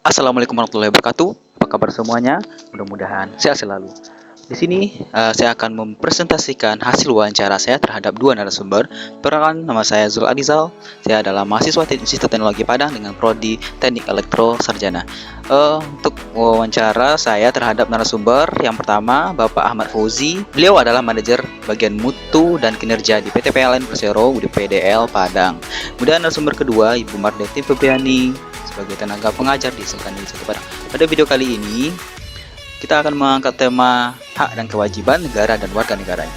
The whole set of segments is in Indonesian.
Assalamualaikum warahmatullahi wabarakatuh. Apa kabar semuanya? Mudah-mudahan sehat selalu. Di sini saya akan mempresentasikan hasil wawancara saya terhadap dua narasumber. Perkenalkan, nama saya Zul Adizal. Saya adalah mahasiswa Sistem Teknologi Padang dengan prodi Teknik Elektro Sarjana. Untuk wawancara saya terhadap narasumber yang pertama, Bapak Ahmad Fauzi. Beliau adalah manajer bagian mutu dan kinerja di PT PLN Persero di PDL Padang. Kemudian narasumber kedua, Ibu Mardeti Febriani sebagai tenaga pengajar di SMK Negeri 1 Padang. Pada video kali ini kita akan mengangkat tema hak dan kewajiban negara dan warga negaranya.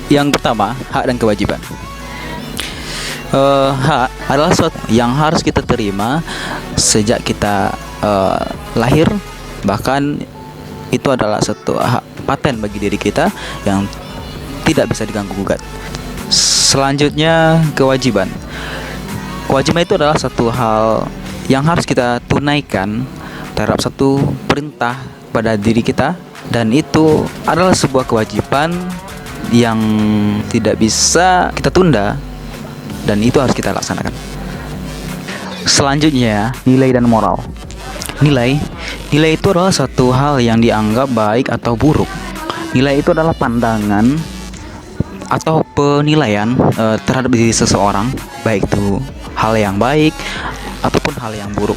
Yang pertama, hak dan kewajiban. Hak adalah sesuatu yang harus kita terima sejak kita lahir, bahkan itu adalah satu hak paten bagi diri kita yang tidak bisa diganggu gugat. Selanjutnya, kewajiban. Kewajiban itu adalah satu hal yang harus kita tunaikan terhadap satu perintah pada diri kita, dan itu adalah sebuah kewajiban yang tidak bisa kita tunda dan itu harus kita laksanakan. Selanjutnya, nilai dan moral. Nilai itu adalah satu hal yang dianggap baik atau buruk. Nilai itu adalah pandangan atau penilaian terhadap diri seseorang, baik itu hal yang baik ataupun hal yang buruk.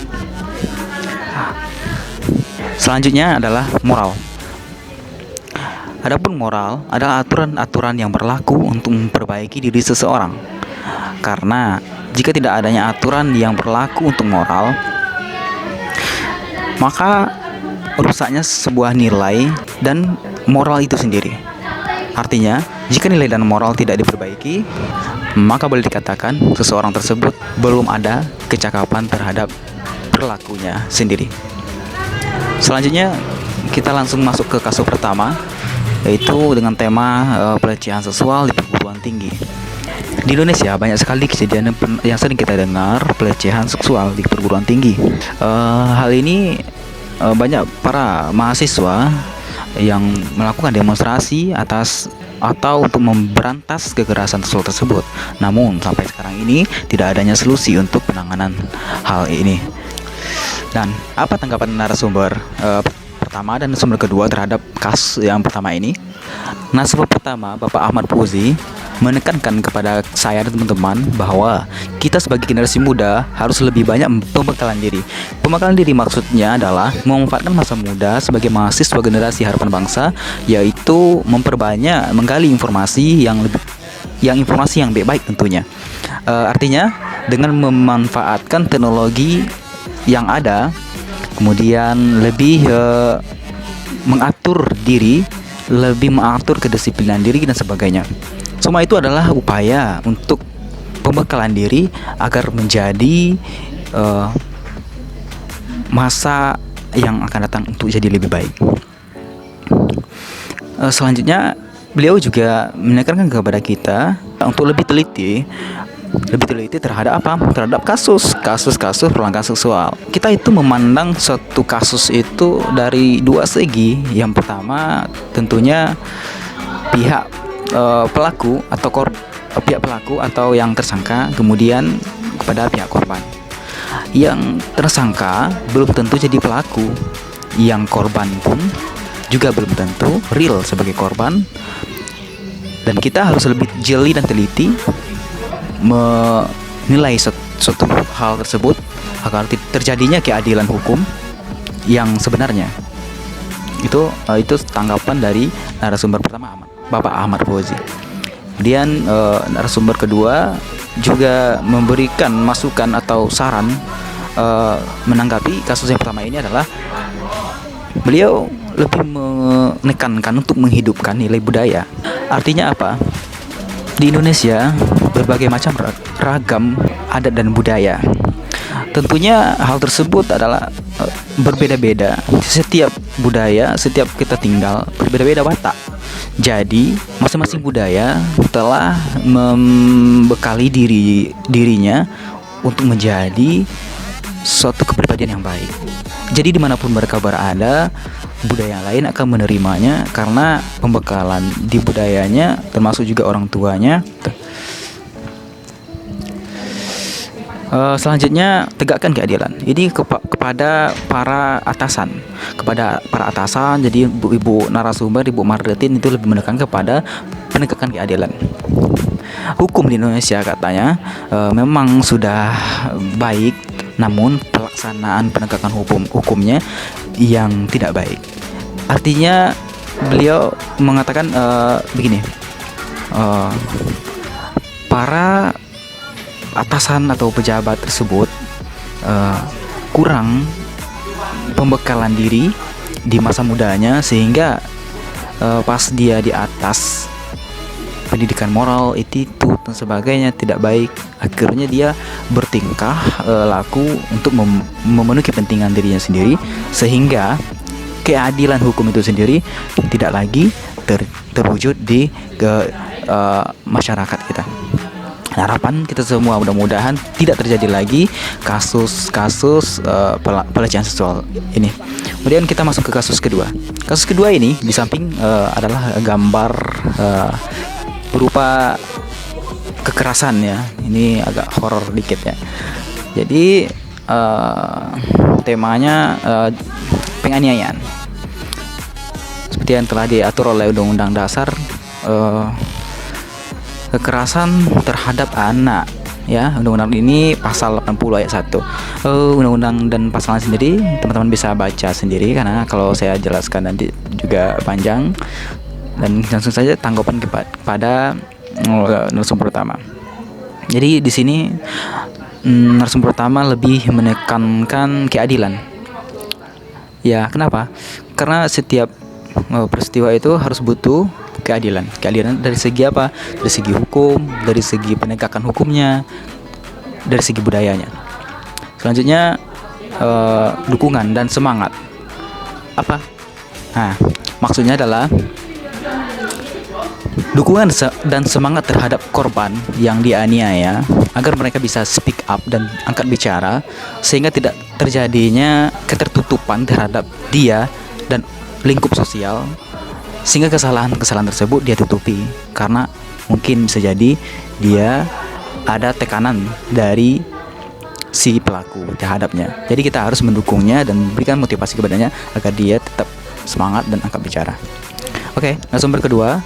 Selanjutnya adalah moral. Adapun moral adalah aturan-aturan yang berlaku untuk memperbaiki diri seseorang. Karena jika tidak adanya aturan yang berlaku untuk moral, maka rusaknya sebuah nilai dan moral itu sendiri. Artinya, jika nilai dan moral tidak diperbaiki, maka boleh dikatakan seseorang tersebut belum ada kecakapan terhadap perilakunya sendiri. Selanjutnya kita langsung masuk ke kasus pertama, yaitu dengan tema pelecehan seksual di perguruan tinggi. Di Indonesia banyak sekali kejadian yang sering kita dengar, pelecehan seksual di perguruan tinggi. Hal ini banyak para mahasiswa yang melakukan demonstrasi atau untuk memberantas kekerasan seksual tersebut. Namun sampai sekarang ini tidak adanya solusi untuk penanganan hal ini. Dan apa tanggapan narasumber pertama dan narasumber kedua terhadap kasus yang pertama ini? Narasumber pertama, Bapak Ahmad Fauzi, menekankan kepada saya dan teman-teman bahwa kita sebagai generasi muda harus lebih banyak pembekalan diri. Pembekalan diri maksudnya adalah memanfaatkan masa muda sebagai mahasiswa generasi harapan bangsa, yaitu memperbanyak menggali informasi yang baik tentunya. Artinya dengan memanfaatkan teknologi yang ada, kemudian lebih mengatur diri, lebih mengatur kedisiplinan diri dan sebagainya. Semua itu adalah upaya untuk pembekalan diri agar menjadi masa yang akan datang untuk jadi lebih baik. Selanjutnya, beliau juga menekankan kepada kita untuk lebih teliti terhadap terhadap kasus pelanggaran seksual. Kita itu memandang suatu kasus itu dari dua segi. Yang pertama tentunya pihak pelaku atau yang tersangka, kemudian kepada pihak korban. Yang tersangka belum tentu jadi pelaku, yang korban pun juga belum tentu real sebagai korban, dan kita harus lebih jeli dan teliti menilai suatu hal tersebut agar terjadinya keadilan hukum yang sebenarnya. Itu tanggapan dari narasumber pertama, Bapak Ahmad Fauzi. Kemudian narasumber kedua juga memberikan masukan atau saran menanggapi kasus yang pertama ini adalah beliau lebih menekankan untuk menghidupkan nilai budaya. Artinya apa? Di Indonesia berbagai macam ragam adat dan budaya. Tentunya hal tersebut adalah berbeda-beda. Setiap budaya, setiap kita tinggal berbeda-beda watak. Jadi masing-masing budaya telah membekali dirinya untuk menjadi suatu kepribadian yang baik. Jadi dimanapun mereka berada, budaya lain akan menerimanya karena pembekalan di budayanya, termasuk juga orang tuanya. Selanjutnya, tegakkan keadilan. Ini kepada para atasan, Jadi ibu narasumber, Ibu Mardetin itu lebih menekan kepada penegakan keadilan. Hukum di Indonesia katanya memang sudah baik, namun pelaksanaan penegakan hukumnya yang tidak baik. Artinya beliau mengatakan begini, para atasan atau pejabat tersebut kurang pembekalan diri di masa mudanya, sehingga pas dia di atas, pendidikan moral, attitude dan sebagainya tidak baik. Akhirnya dia bertingkah laku untuk memenuhi kepentingan dirinya sendiri, sehingga keadilan hukum itu sendiri tidak lagi terwujud di masyarakat kita. Harapan kita semua mudah-mudahan tidak terjadi lagi kasus-kasus pelecehan seksual ini. Kemudian kita masuk ke kasus kedua. Kasus kedua ini di samping adalah gambar berupa kekerasan ya. Ini agak horor dikit ya. Jadi temanya penganiayaan. Seperti yang telah diatur oleh Undang-Undang Dasar, kekerasan terhadap anak ya. Undang-undang ini pasal 80 ayat 1. Undang-undang dan pasalnya sendiri teman-teman bisa baca sendiri, karena kalau saya jelaskan nanti juga panjang. Dan langsung saja tanggapan kepada narasumber pertama. Jadi di sini narasumber pertama lebih menekankan keadilan. Ya, kenapa? Karena setiap peristiwa itu harus butuh keadilan. Keadilan dari segi apa? Dari segi hukum, dari segi penegakan hukumnya, dari segi budayanya. Selanjutnya dukungan dan semangat. Apa? Nah, maksudnya adalah dukungan dan semangat terhadap korban yang dianiaya, agar mereka bisa speak up dan angkat bicara, sehingga tidak terjadinya ketertutupan terhadap dia dan lingkup sosial, sehingga kesalahan-kesalahan tersebut dia tutupi, karena mungkin bisa jadi dia ada tekanan dari si pelaku terhadapnya. Jadi kita harus mendukungnya dan memberikan motivasi kepadanya agar dia tetap semangat dan angkat bicara. Oke, narasumber kedua,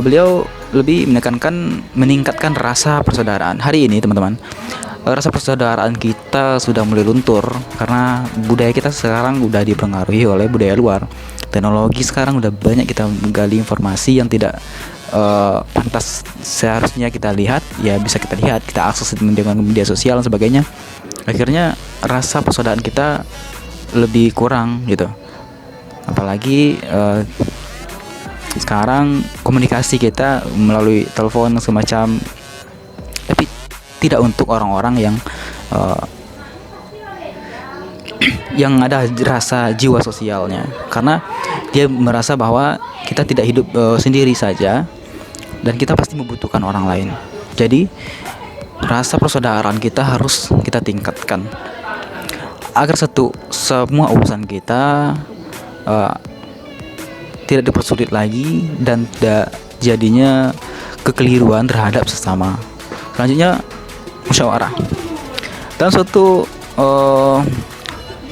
beliau lebih meningkatkan rasa persaudaraan. Hari ini teman-teman, rasa persaudaraan kita sudah mulai luntur karena budaya kita sekarang udah dipengaruhi oleh budaya luar. Teknologi sekarang udah banyak kita menggali informasi yang tidak pantas seharusnya kita lihat, ya bisa kita lihat, kita akses dengan media sosial dan sebagainya. Akhirnya rasa persaudaraan kita lebih kurang gitu. Apalagi sekarang komunikasi kita melalui telepon semacam, tapi tidak untuk orang-orang yang ada rasa jiwa sosialnya, karena dia merasa bahwa kita tidak hidup sendiri saja dan kita pasti membutuhkan orang lain. Jadi rasa persaudaraan kita harus kita tingkatkan agar semua urusan kita tidak dipersulit lagi dan tidak jadinya kekeliruan terhadap sesama. Selanjutnya, musyawarah.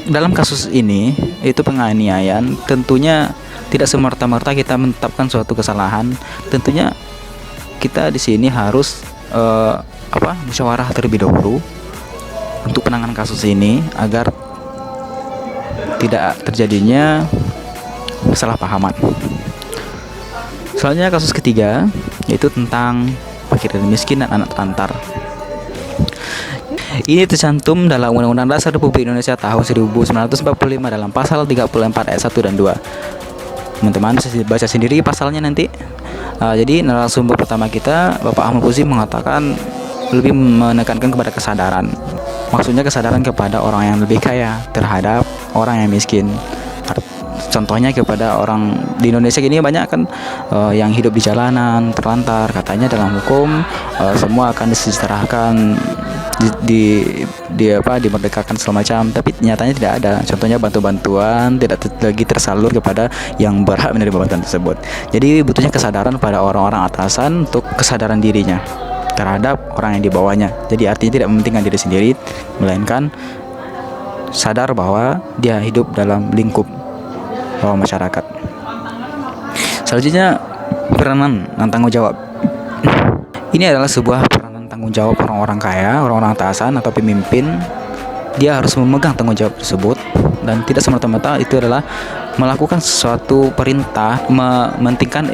Dalam kasus ini, itu penganiayaan, tentunya tidak semerta-merta kita menetapkan suatu kesalahan. Tentunya kita di sini harus musyawarah terlebih dahulu untuk penanganan kasus ini agar tidak terjadinya kesalahpahaman. Selanjutnya kasus ketiga, yaitu tentang fakir dan miskin dan anak terlantar. Ini tercantum dalam Undang-Undang Dasar Republik Indonesia tahun 1945 dalam pasal 34 ayat 1 dan 2. Teman-teman bisa baca sendiri pasalnya nanti. Jadi narasumber pertama kita, Bapak Ahmad Fuzi, mengatakan lebih menekankan kepada kesadaran. Maksudnya kesadaran kepada orang yang lebih kaya terhadap orang yang miskin. Contohnya kepada orang di Indonesia gini banyak kan yang hidup di jalanan, terlantar. Katanya dalam hukum semua akan disejahterakan, dimerdekakan segala macam, tapi nyatanya tidak ada. Contohnya bantuan tidak lagi tersalur kepada yang berhak menerima bantuan tersebut. Jadi butuhnya kesadaran pada orang-orang atasan untuk kesadaran dirinya, terhadap orang yang di bawahnya. Jadi artinya tidak mementingkan diri sendiri, melainkan sadar bahwa dia hidup dalam lingkup masyarakat. Selanjutnya, peranan dan tanggung jawab. Ini adalah sebuah peranan tanggung jawab orang-orang kaya, orang-orang atasan atau pemimpin. Dia harus memegang tanggung jawab tersebut, dan tidak semata-mata itu adalah melakukan sesuatu perintah, mementingkan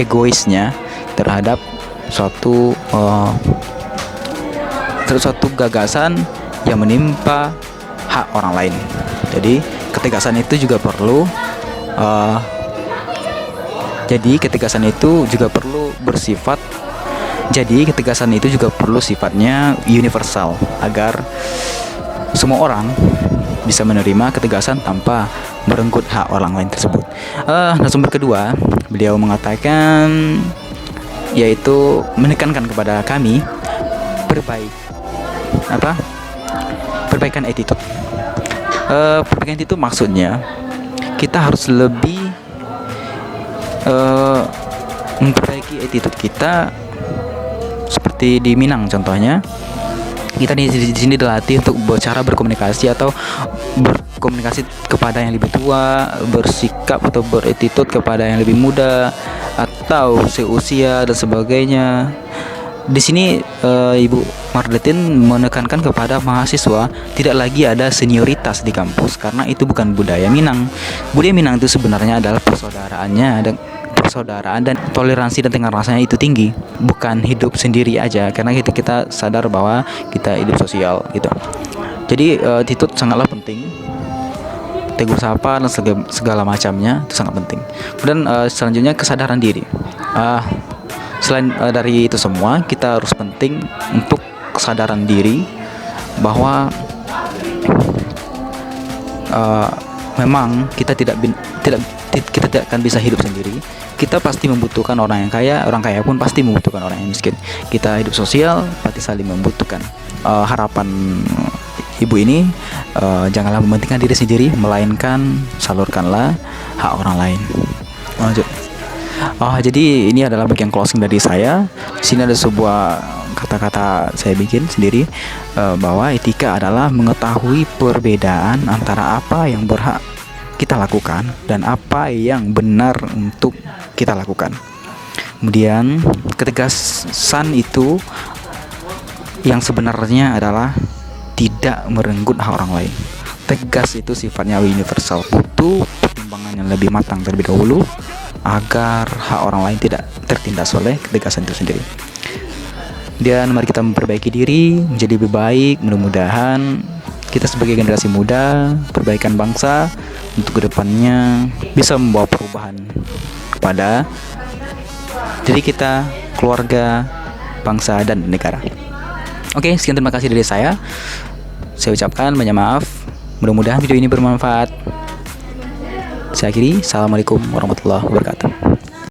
egoisnya terhadap suatu gagasan yang menimpa hak orang lain. Jadi ketegasan itu juga perlu sifatnya universal, agar semua orang bisa menerima ketegasan tanpa merenggut hak orang lain tersebut. Narasumber kedua, beliau mengatakan, yaitu menekankan kepada kami perbaikan attitude. Perbaikan itu maksudnya kita harus lebih memperbaiki attitude kita. Seperti di Minang contohnya, kita di sini dilatih untuk cara berkomunikasi atau berkomunikasi kepada yang lebih tua, bersikap atau berattitude kepada yang lebih muda atau seusia dan sebagainya. Di sini Ibu Marletin menekankan kepada mahasiswa tidak lagi ada senioritas di kampus, karena itu bukan budaya Minang. Budaya Minang itu sebenarnya adalah persaudaraan dan toleransi dan tingkat rasanya itu tinggi, bukan hidup sendiri aja, karena kita sadar bahwa kita hidup sosial gitu. Jadi attitude sangatlah penting, tegur sapa dan segala macamnya itu sangat penting. Kemudian selanjutnya kesadaran diri. Selain dari itu semua, kita harus penting untuk kesadaran diri bahwa memang kita tidak akan bisa hidup sendiri. Kita pasti membutuhkan orang yang kaya pun pasti membutuhkan orang yang miskin. Kita hidup sosial, pasti saling membutuhkan. Harapan ibu ini, janganlah mementingkan diri sendiri, melainkan salurkanlah hak orang lain. Lanjut. Jadi ini adalah bagian closing dari saya. Di sini ada sebuah kata-kata saya bikin sendiri, bahwa etika adalah mengetahui perbedaan antara apa yang berhak kita lakukan dan apa yang benar untuk kita lakukan. Kemudian ketegasan itu yang sebenarnya adalah tidak merenggut hak orang lain. Tegas itu sifatnya universal, butuh pertimbangan yang lebih matang terlebih dahulu agar hak orang lain tidak tertindas oleh ketegasan itu sendiri. Dan mari kita memperbaiki diri menjadi lebih baik. Mudah-mudahan kita sebagai generasi muda, perbaikan bangsa untuk kedepannya bisa membawa perubahan kepada diri kita, keluarga, bangsa, dan negara. Oke, sekian, terima kasih dari saya. Saya ucapkan banyak maaf. Mudah-mudahan video ini bermanfaat. Saya akhiri. Assalamualaikum warahmatullahi wabarakatuh.